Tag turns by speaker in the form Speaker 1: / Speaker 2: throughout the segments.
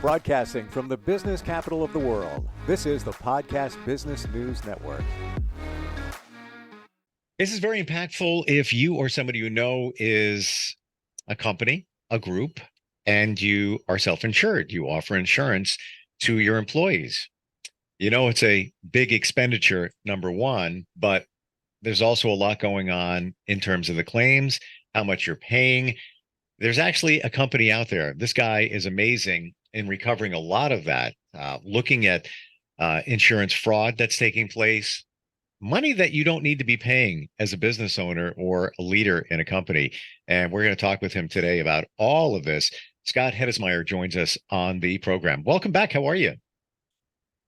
Speaker 1: Broadcasting from the business capital of the world, this is the Podcast Business News Network.
Speaker 2: This is very impactful if you or somebody you know is a company, a group, and you are self-insured. You offer insurance to your employees. You know, it's a big expenditure, number one, but there's also a lot going on in terms of the claims, how much you're paying. There's actually a company out there. This guy is amazing in recovering a lot of that, looking at insurance fraud that's taking place, money that you don't need to be paying as a business owner or a leader in a company. And we're going to talk with him today about all of this. Scott Hettesheimer joins us on the program. Welcome back. How are you?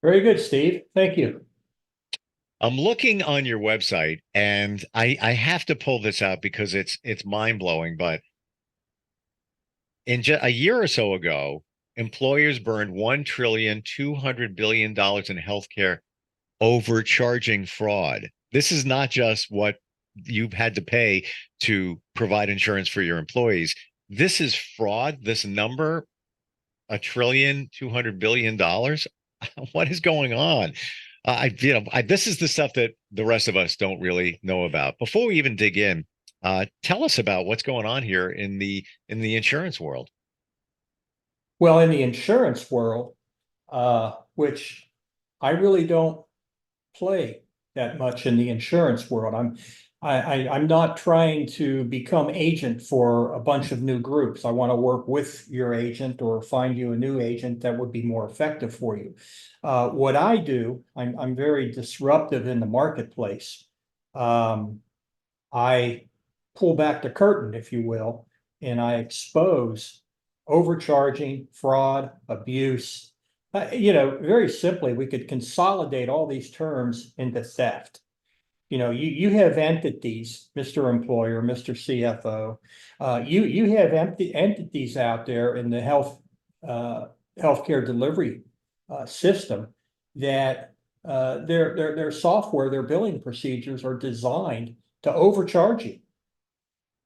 Speaker 3: Very good, Steve. Thank you.
Speaker 2: I'm looking on your website, and I have to pull this out because it's mind blowing. But in a year or so ago, employers burned $1,200,000,000,000 in healthcare overcharging fraud. This is not just what you've had to pay to provide insurance for your employees. This is fraud. This number, $1,200,000,000,000. What is going on? This is the stuff that the rest of us don't really know about. Before we even dig in, tell us about what's going on here in the insurance world.
Speaker 3: Well, in the insurance world, which I really don't play that much in the insurance world. I'm not trying to become agent for a bunch of new groups. I want to work with your agent or find you a new agent that would be more effective for you. What I do, I'm very disruptive in the marketplace. I pull back the curtain, if you will, and I expose overcharging, fraud, abuse. Very simply, we could consolidate all these terms into theft. You have entities, Mr. Employer, Mr. CFO. You have entities out there in the healthcare delivery system that their software, their billing procedures are designed to overcharge you,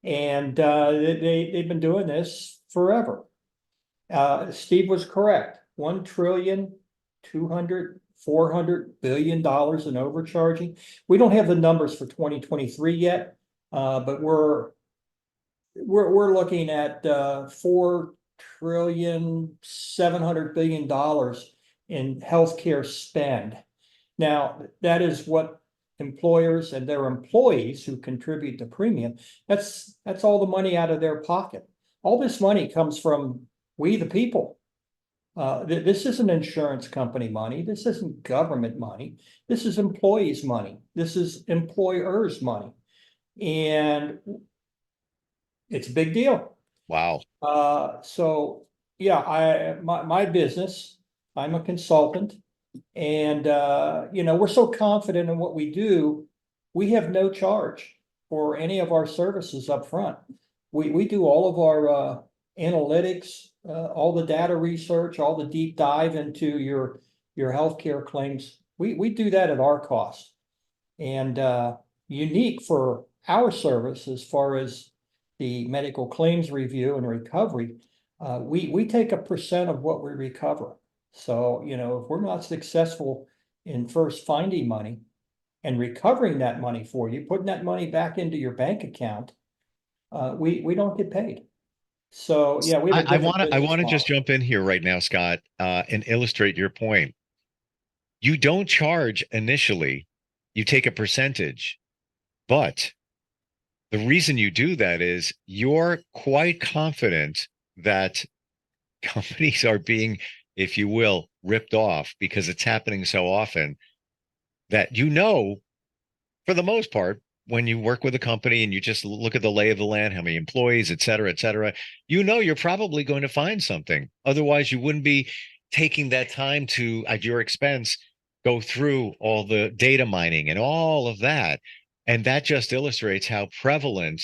Speaker 3: and they've been doing this forever. Steve was correct. 1,200,400,000,000,000 in overcharging. We don't have the numbers for 2023 yet, but we're looking at $4,700,000,000,000 in healthcare spend. Now, that is what employers and their employees who contribute to premium. That's all the money out of their pocket. All this money comes from we the people. This isn't insurance company money. This isn't government money. This is employees' money. This is employers' money. And it's a big deal.
Speaker 2: Wow.
Speaker 3: So yeah, my business, I'm a consultant, and we're so confident in what we do, we have no charge for any of our services up front. We do all of our analytics, all the data research, all the deep dive into your healthcare claims. We do that at our cost, and unique for our service as far as the medical claims review and recovery. We take a percent of what we recover. So if we're not successful in first finding money and recovering that money for you, putting that money back into your bank account, we don't get paid. So yeah, we have a different
Speaker 2: I
Speaker 3: business
Speaker 2: want to just
Speaker 3: model.
Speaker 2: jump in here right now, Scott, and illustrate your point. You don't charge initially, you take a percentage, but the reason you do that is you're quite confident that companies are being, if you will, ripped off because it's happening so often that for the most part, when you work with a company and you just look at the lay of the land, how many employees, et cetera, you're probably going to find something. Otherwise, you wouldn't be taking that time to, at your expense, go through all the data mining and all of that. And that just illustrates how prevalent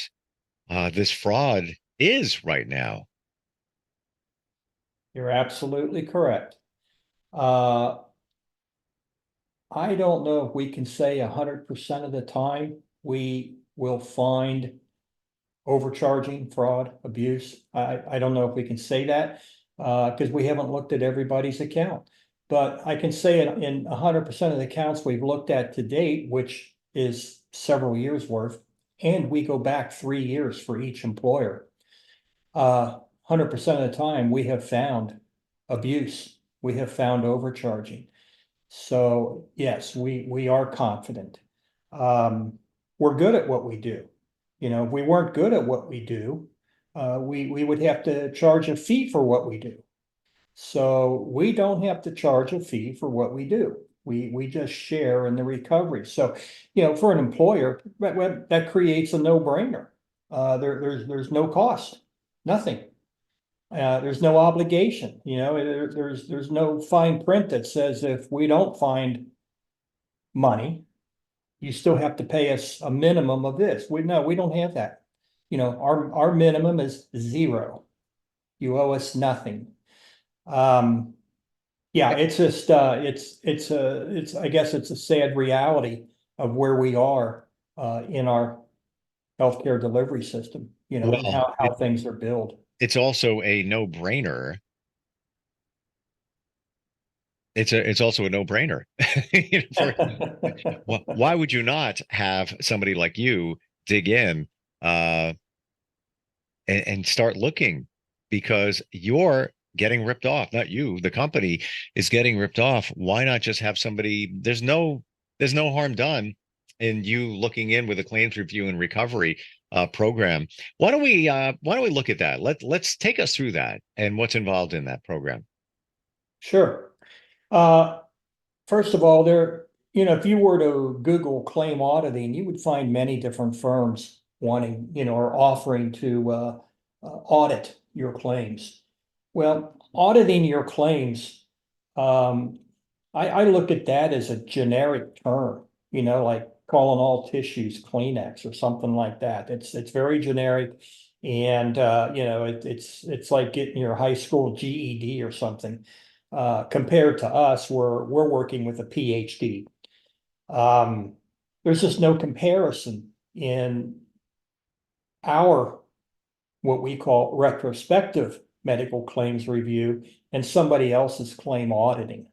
Speaker 2: this fraud is right now.
Speaker 3: You're absolutely correct. I don't know if we can say 100% of the time we will find overcharging, fraud, abuse. I don't know if we can say that. because we haven't looked at everybody's account. But I can say in 100% of the accounts we've looked at to date, which is several years worth, and we go back 3 years for each employer. 100% of the time, we have found abuse. We have found overcharging. So yes, we are confident. We're good at what we do. If we weren't good at what we do, we would have to charge a fee for what we do. So we don't have to charge a fee for what we do. We just share in the recovery. So, for an employer, that creates a no-brainer. There's no cost, nothing. There's no obligation, there's no fine print that says if we don't find money, you still have to pay us a minimum of this. We don't have that. Our minimum is zero. You owe us nothing. Yeah, it's just I guess it's a sad reality of where we are in our healthcare delivery system, and
Speaker 2: Well,
Speaker 3: how things are billed.
Speaker 2: it's also a no-brainer. It's also a no-brainer. Why would you not have somebody like you dig in uh, and start looking? Because you're getting ripped off, not you. The company is getting ripped off. Why not just have somebody? There's no harm done in you looking in with a claims review and recovery program. Why don't we look at that? Let's take us through that and what's involved in that program.
Speaker 3: Sure. First of all, if you were to Google claim auditing, you would find many different firms wanting, or offering to audit your claims. Well, auditing your claims, I look at that as a generic term, like calling all tissues Kleenex or something like that. It's very generic. And it's like getting your high school GED or something. Compared to us, we're working with a PhD. There's just no comparison in our what we call retrospective medical claims review and somebody else's claim auditing.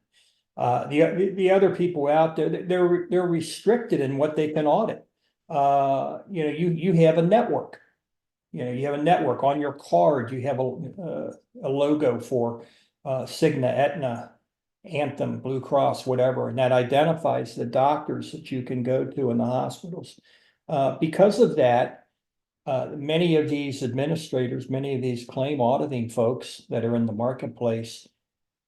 Speaker 3: The other people out there, they're restricted in what they can audit. You have a network. You have a network on your card. You have a logo for Cigna, Aetna, Anthem, Blue Cross, whatever, and that identifies the doctors that you can go to in the hospitals. Because of that, many of these administrators, many of these claim auditing folks that are in the marketplace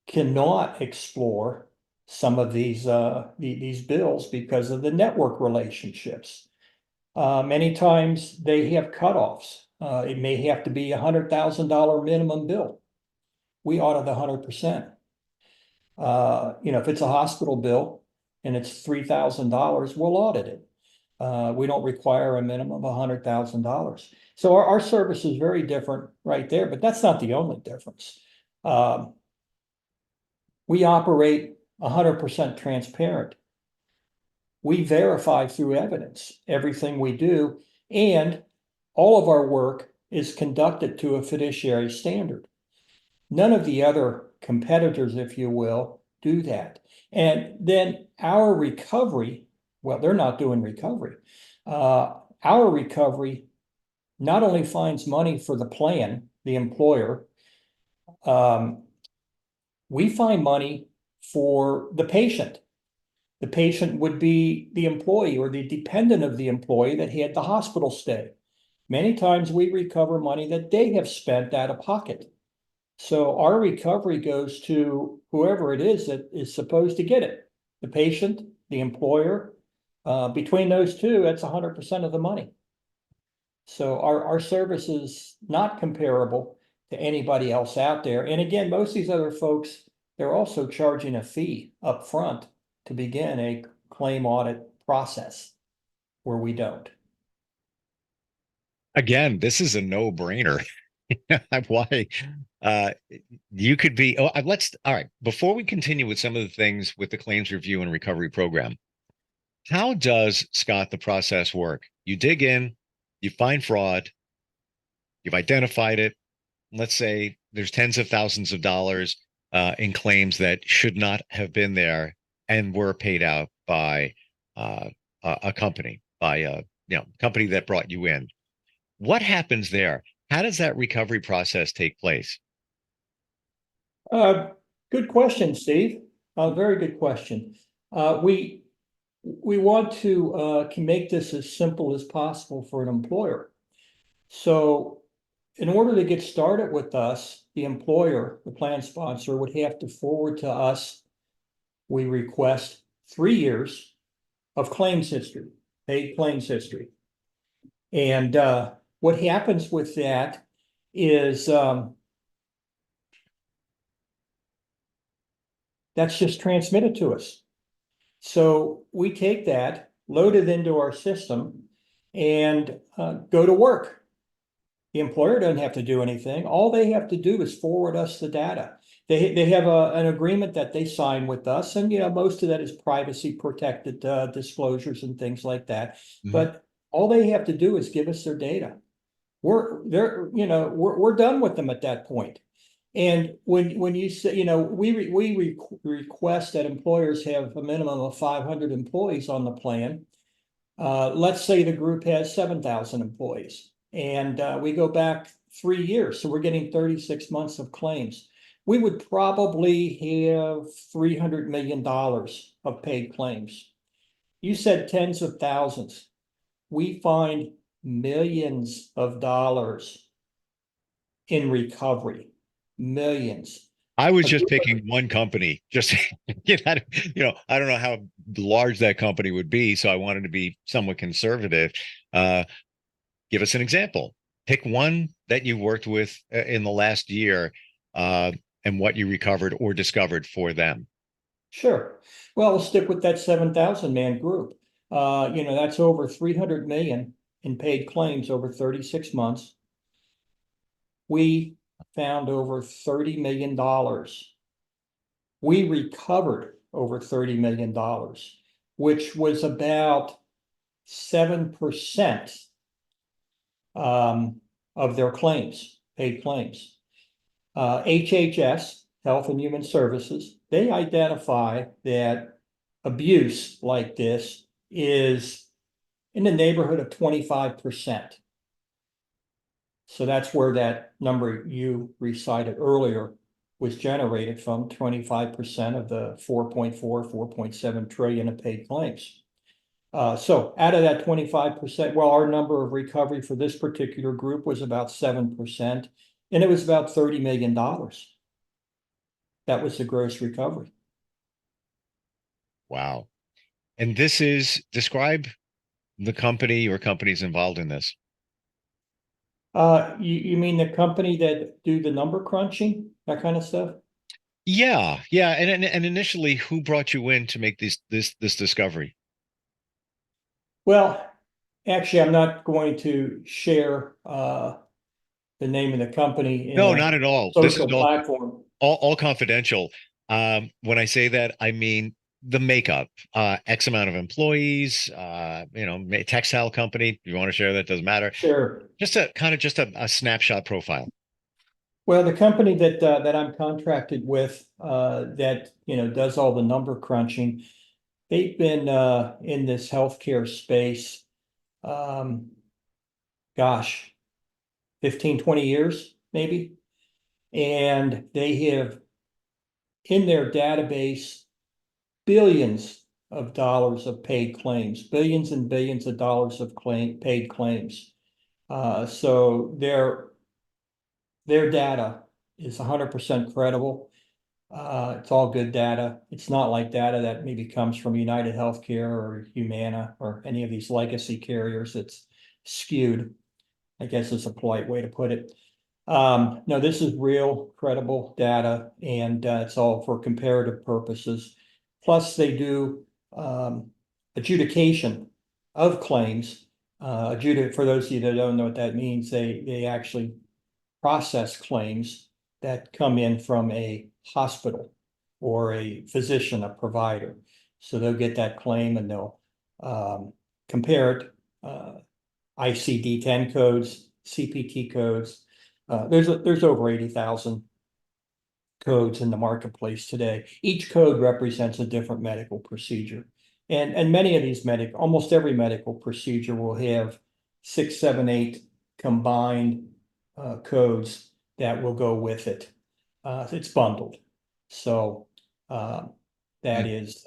Speaker 3: cannot explore some of these bills because of the network relationships. Many times they have cutoffs. It may have to be $100,000 minimum bill. We audit 100%. If it's a hospital bill and it's $3,000, we'll audit it. We don't require a minimum of $100,000. So our service is very different right there, but that's not the only difference. We operate 100% transparent. We verify through evidence everything we do, and all of our work is conducted to a fiduciary standard. None of the other competitors, if you will, do that. And then our recovery, well, they're not doing recovery. Our recovery not only finds money for the plan, the employer, we find money for the patient. The patient would be the employee or the dependent of the employee that had the hospital stay. Many times we recover money that they have spent out of pocket. So our recovery goes to whoever it is that is supposed to get it, the patient, the employer. Between those two, that's 100% of the money. So our service is not comparable to anybody else out there. And again, most of these other folks, they're also charging a fee up front to begin a claim audit process where we don't.
Speaker 2: Again, this is a no-brainer. Why? Uh, you could be. Oh, all right. Before we continue with some of the things with the claims review and recovery program, how does, Scott, the process work? You dig in, you find fraud, you've identified it. Let's say there's tens of thousands of dollars in claims that should not have been there and were paid out by a company, by a company that brought you in. What happens there? How does that recovery process take place?
Speaker 3: Uh, Good question, Steve. Very good question. We want to can make this as simple as possible for an employer. So in order to get started with us, the employer, the plan sponsor, would have to forward to us. We request 3 years of claims history, paid claims history. And what happens with that is that's just transmitted to us. So we take that, load it into our system, and go to work. The employer doesn't have to do anything. All they have to do is forward us the data. They have an agreement that they sign with us, and most of that is privacy protected disclosures and things like that.
Speaker 2: Mhm.
Speaker 3: But all they have to do is give us their data. We're done with them at that point. And when you say, we request that employers have a minimum of 500 employees on the plan. Let's say the group has 7,000 employees, and we go back 3 years, so we're getting 36 months of claims. We would probably have $300 million of paid claims. You said tens of thousands. We find millions of dollars in recovery. Millions.
Speaker 2: I was just picking one company, just I don't know how large that company would be, so I wanted to be somewhat conservative. Give us an example. Pick one that you worked with in the last year, and what you recovered or discovered for them.
Speaker 3: Sure. Well, we'll stick with that 7,000 man group. That's over 300 million in paid claims over 36 months. We found over $30 million. We recovered over $30 million, which was about 7% of their claims, paid claims. HHS, Health and Human Services, they identify that abuse like this is in the neighborhood of 25%. So that's where that number you recited earlier was generated from, 25% of the 4.7 trillion of paid claims. So out of that 25%, well, our number of recovery for this particular group was about 7%, and it was about $30 million. That was the gross recovery.
Speaker 2: Wow. And describe the company or companies involved in this.
Speaker 3: You mean the company that do the number crunching, that kind of stuff?
Speaker 2: Yeah, yeah. And initially, who brought you in to make this discovery?
Speaker 3: Well, actually, I'm not going to share the name of the company in
Speaker 2: No,
Speaker 3: a
Speaker 2: not at all. This is
Speaker 3: social platform.
Speaker 2: all confidential. When I say that, I mean the makeup, X amount of employees, textile company. If you want to share that, doesn't matter.
Speaker 3: Sure.
Speaker 2: Just a snapshot profile.
Speaker 3: Well, the company that I'm contracted with that does all the number crunching, they've been in this healthcare space, um, gosh, 15, 20 years maybe. And they have in their database billions of dollars of paid claims, billions and billions of dollars of paid claims. So their data is 100% credible. It's all good data. It's not like data that maybe comes from United Healthcare or Humana or any of these legacy carriers. It's skewed, I guess is a polite way to put it. No, this is real credible data, and it's all for comparative purposes. Plus, they do adjudication of claims. For those of you that don't know what that means, they actually process claims that come in from a hospital or a physician, a provider. So they'll get that claim and they'll compare it, ICD-10 codes, CPT codes, There's over 80,000 codes in the marketplace today. Each code represents a different medical procedure. And many of these almost every medical procedure will have 6, 7, 8 combined codes that will go with it. It's bundled. So that is,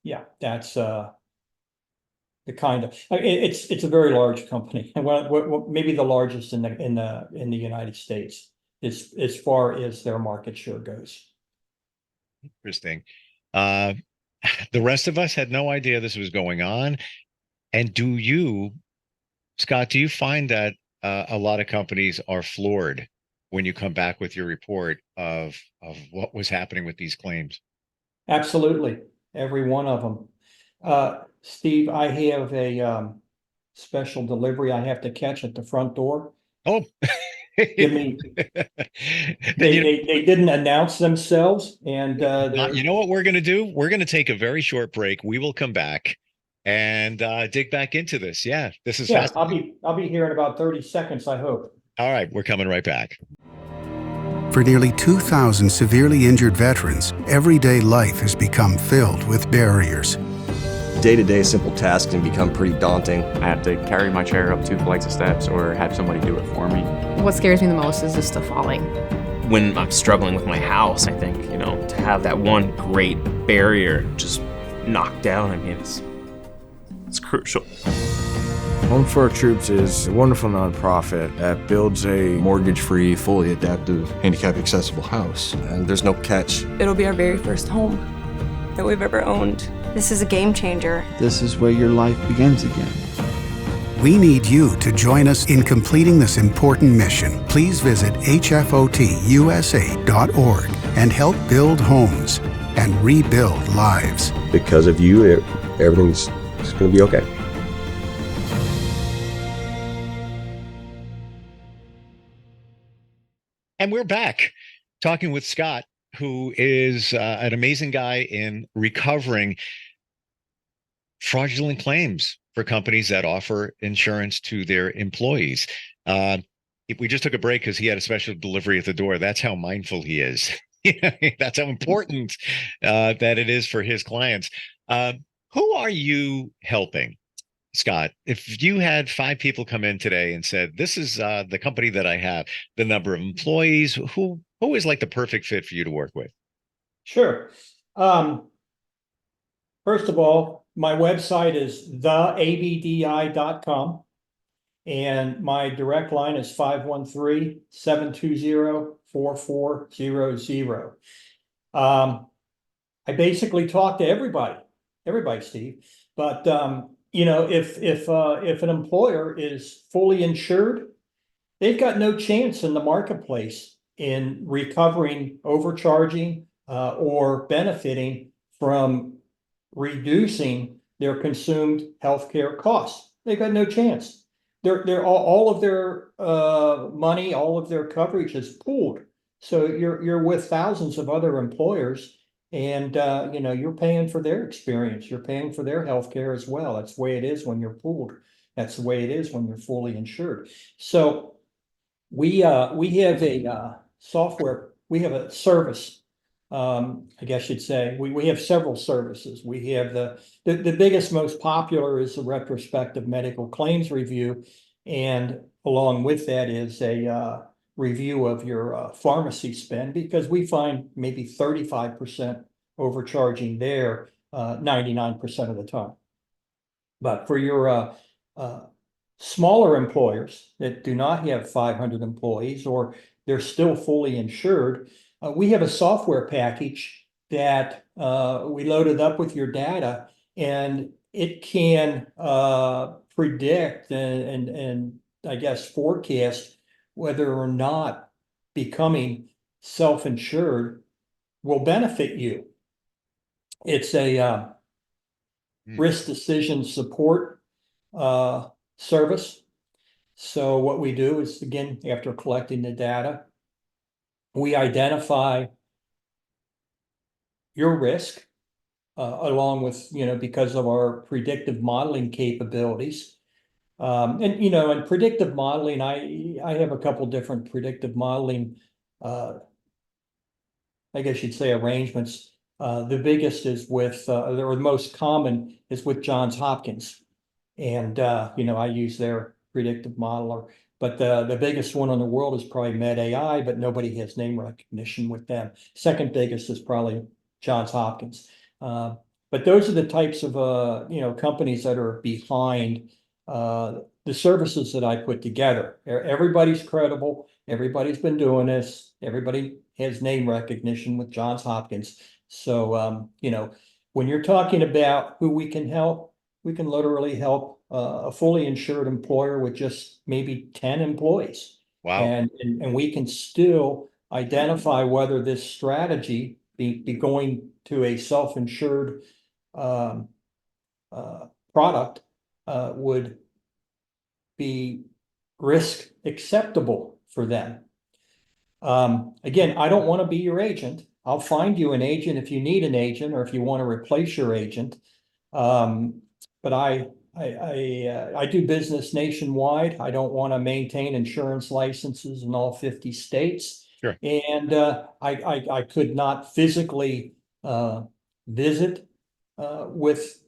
Speaker 3: yeah, that's the kind of, it's a very large company, and maybe the largest in the United States, as far as their market share goes.
Speaker 2: Interesting. Uh, the rest of us had no idea this was going on. And do you, Scott, do you find that a lot of companies are floored when you come back with your report of what was happening with these claims?
Speaker 3: Absolutely, every one of them. Steve, I have a special delivery I have to catch at the front door.
Speaker 2: Oh,
Speaker 3: Give me,
Speaker 2: then
Speaker 3: they didn't announce themselves, and
Speaker 2: you know what we're going to do? We're going to take a very short break. We will come back and dig back into this. Yeah, this is
Speaker 3: yeah,
Speaker 2: fascinating.
Speaker 3: I'll be here in about 30 seconds, I hope.
Speaker 2: All right, we're coming right back.
Speaker 4: For nearly 2,000 severely injured veterans, everyday life has become filled with barriers.
Speaker 5: Day-to-day simple tasks can become pretty daunting.
Speaker 6: I have to carry my chair up 2 flights of steps or have somebody do it for me.
Speaker 7: What scares me the most is just the falling.
Speaker 8: When I'm struggling with my house, I think, to have that one great barrier just knocked down, I mean, it's crucial.
Speaker 9: Home for Our Troops is a wonderful nonprofit that builds a
Speaker 10: mortgage-free, fully adaptive, handicap-accessible house.
Speaker 5: And there's no catch.
Speaker 11: It'll be our very first home that we've ever owned. This is a game changer.
Speaker 12: This is where your life begins again.
Speaker 4: We need you to join us in completing this important mission. Please visit hfotusa.org and help build homes and rebuild lives.
Speaker 5: Because of you, everything's going to be okay.
Speaker 2: And we're back talking with Scott, who is an amazing guy in recovering fraudulent claims for companies that offer insurance to their employees. We just took a break because he had a special delivery at the door. That's how mindful he is. That's how important that it is for his clients. Who are you helping, Scott? If you had 5 people come in today and said, this is the company that I have, the number of employees, who is like the perfect fit for you to work with?
Speaker 3: Sure. First of all, my website is theabdi.com, and my direct line is 513-720-4400. I basically talk to everybody, Steve. But if an employer is fully insured, they've got no chance in the marketplace in recovering, overcharging, or benefiting from reducing their consumed healthcare costs. They've got no chance. They're all of their money, all of their coverage is pooled. So you're with thousands of other employers, and you're paying for their experience. You're paying for their healthcare as well. That's the way it is when you're pooled. That's the way it is when you're fully insured. So we have a software. We have a service. I guess you'd say we have several services. We have the biggest, most popular is the retrospective medical claims review, and along with that is a review of your pharmacy spend, because we find maybe 35% overcharging there 99% of the time. But for your smaller employers that do not have 500 employees, or they're still fully insured, we have a software package that we loaded up with your data, and it can predict and I guess forecast whether or not becoming self-insured will benefit you. It's a risk decision support service. So what we do is, again, after collecting the data, we identify your risk along with, because of our predictive modeling capabilities. And you know, and predictive modeling, I have a couple different predictive modeling, I guess you'd say arrangements. The biggest is with, or the most common is with Johns Hopkins. And, you know, I use their predictive modeler, but the biggest one in the world is probably Med AI, but nobody has name recognition with them. Second biggest is probably Johns Hopkins. But those are the types of, you know, companies that are behind the services that I put together. Everybody's credible. Everybody's been doing this. Everybody has name recognition with Johns Hopkins. So, you know, when you're talking about who we can help, we can literally help a fully insured employer with just maybe 10 employees.
Speaker 2: Wow.
Speaker 3: And we can still identify whether this strategy be going to a self-insured product would be risk acceptable for them. Again, I don't want to be your agent. I'll find you an agent if you need an agent or if you want to replace your agent. But I do business nationwide. I don't want to maintain insurance licenses in all 50 states.
Speaker 2: Sure.
Speaker 3: And I could not physically visit with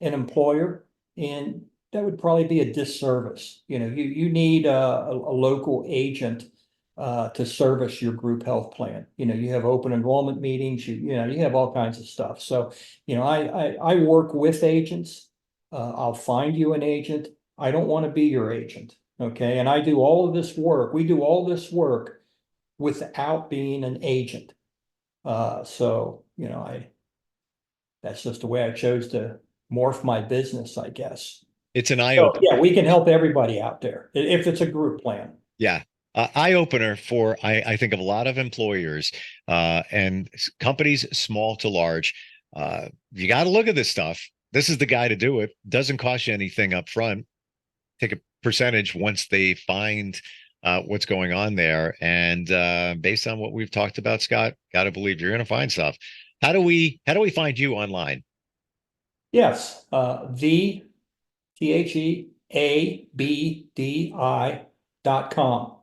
Speaker 3: an employer, and that would probably be a disservice. You know, you need a local agent to service your group health plan. You know, you have open enrollment meetings, you know, you have all kinds of stuff. So, you know, I work with agents. I'll find you an agent. I don't want to be your agent. Okay. And I do all of this work. We do all this work without being an agent. So, you know, that's just the way I chose to morph my business, I guess.
Speaker 2: It's an eye-opener.
Speaker 3: So, yeah, we can help everybody out there if it's a group plan.
Speaker 2: Yeah. Eye-opener for, I think, of a lot of employers and companies, small to large. You got to look at this stuff. This is the guy to do it. Doesn't cost you anything up front. Take a percentage once they find what's going on there. And based on what we've talked about, Scott, got to believe you're going to find stuff. How do we find you online?
Speaker 3: Yes, TheABDI.com.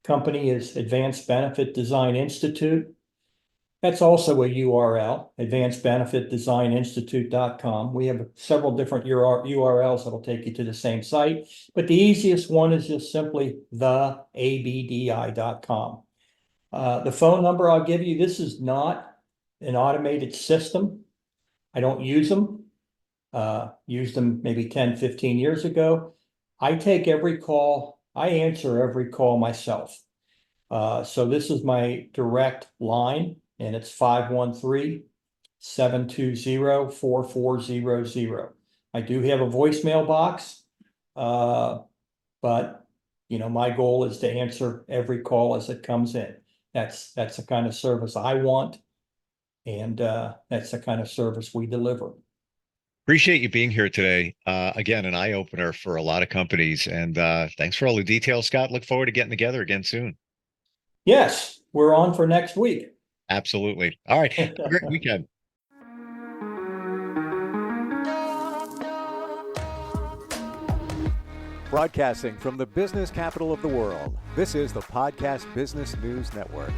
Speaker 3: Company is Advanced Benefit Design Institute. That's also a URL, advancedbenefitdesigninstitute.com. We have several different URLs that'll take you to the same site, but the easiest one is just simply theabdi.com. The phone number I'll give you, this is not an automated system. I don't use them. Used them maybe 10, 15 years ago. I take every call. I answer every call myself. So this is my direct line, and it's 513-720-4400. I do have a voicemail box, but you know, my goal is to answer every call as it comes in. That's the kind of service I want, and that's the kind of service we deliver.
Speaker 2: Appreciate you being here today. Again, an eye-opener for a lot of companies. And thanks for all the details, Scott. Look forward to getting together again soon.
Speaker 3: Yes, we're on for next week.
Speaker 2: Absolutely. All right. Have a great weekend.
Speaker 1: Broadcasting from the business capital of the world, this is the Podcast Business News Network.